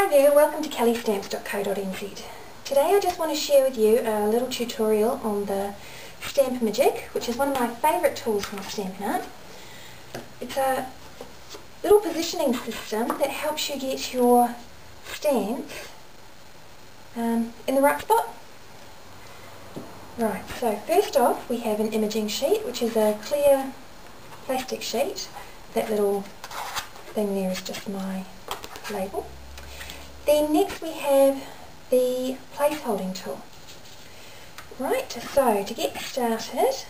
Hi there, welcome to kellystamps.co.nz. Today I just want to share with you a little tutorial on the Stamp-a-ma-jig, which is one of my favourite tools from Stampin Up. It's a little positioning system that helps you get your stamps in the right spot. Right, so first off we have an imaging sheet, which is a clear plastic sheet. That little thing there is just my label. Then next we have the place holding tool. Right, so to get started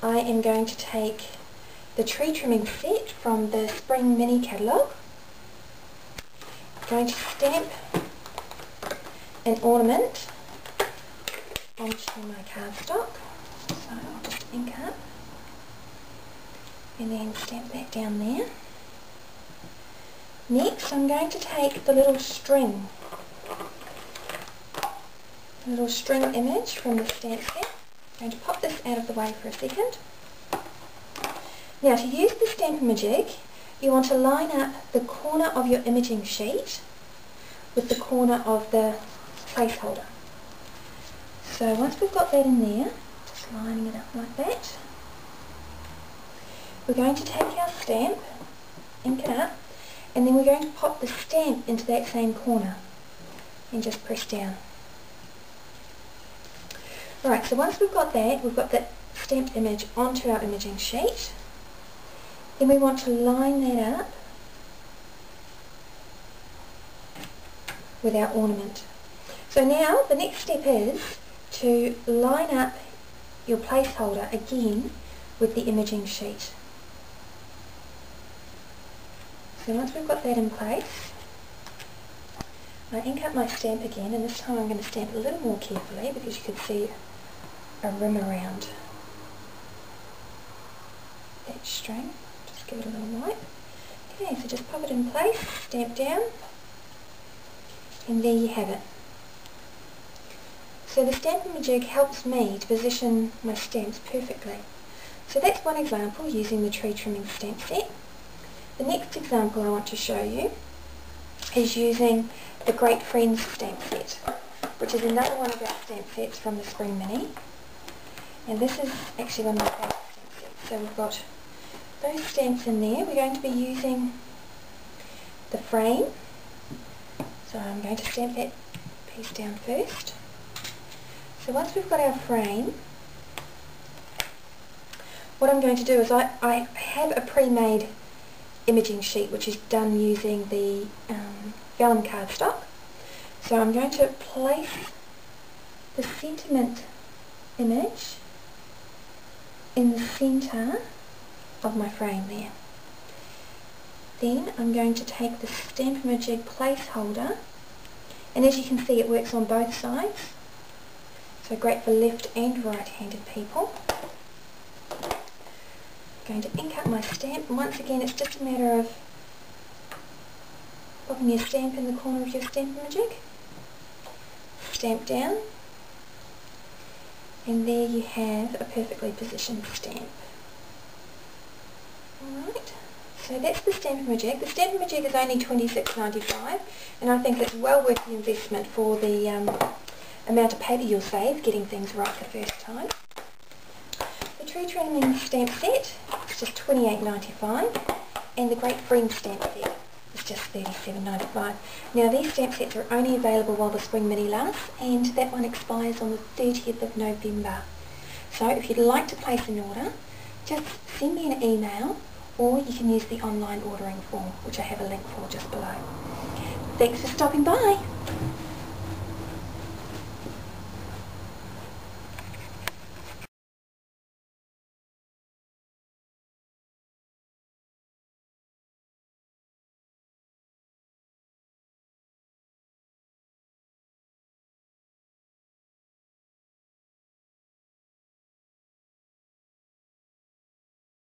I am going to take the tree trimming set from the Spring Mini catalogue. I'm going to stamp an ornament onto my cardstock. So I'll just ink up and then stamp that down there. Next I'm going to take the little string image from the stamp set. I'm going to pop this out of the way for a second. Now to use the Stamp-a-ma-jig, you want to line up the corner of your imaging sheet with the corner of the placeholder. So once we've got that in there, just lining it up like that, we're going to take our stamp, ink it up, and then we're going to pop the stamp into that same corner and just press down. Right, so once we've got that stamped image onto our imaging sheet, then we want to line that up with our ornament. So now the next step is to line up your placeholder again with the imaging sheet. So once we've got that in place, I ink up my stamp again, and this time I'm going to stamp a little more carefully because you can see a rim around that string. Just give it a little wipe. Okay, so just pop it in place, stamp down, and there you have it. So the Stamp-a-ma-jig helps me to position my stamps perfectly. So that's one example using the tree trimming stamp set. The next example I want to show you is using the Great Friends stamp set, which is another one of our stamp sets from the Spring Mini. And this is actually one of my favourite stamp sets. So we've got those stamps in there. We're going to be using the frame. So I'm going to stamp that piece down first. So once we've got our frame, what I'm going to do is I have a pre-made imaging sheet which is done using the vellum cardstock. So I'm going to place the sentiment image in the centre of my frame there. Then I'm going to take the Stamp-a-ma-jig placeholder, and as you can see it works on both sides, so great for left and right-handed people. I'm going to ink up my stamp, and once again it's just a matter of popping your stamp in the corner of your Stamp-a-ma-jig, stamp down, and there you have a perfectly positioned stamp. Alright, so that's the Stamp-a-ma-jig. The Stamp-a-ma-jig is only $26.95, and I think it's well worth the investment for the amount of paper you'll save getting things right the first time. The tree trimming stamp set is just $28.95, and the Great Friends stamp set is just $37.95. Now these stamp sets are only available while the Spring Mini lasts, and that one expires on the 30th of November. So if you'd like to place an order, just send me an email, or you can use the online ordering form, which I have a link for just below. Thanks for stopping by.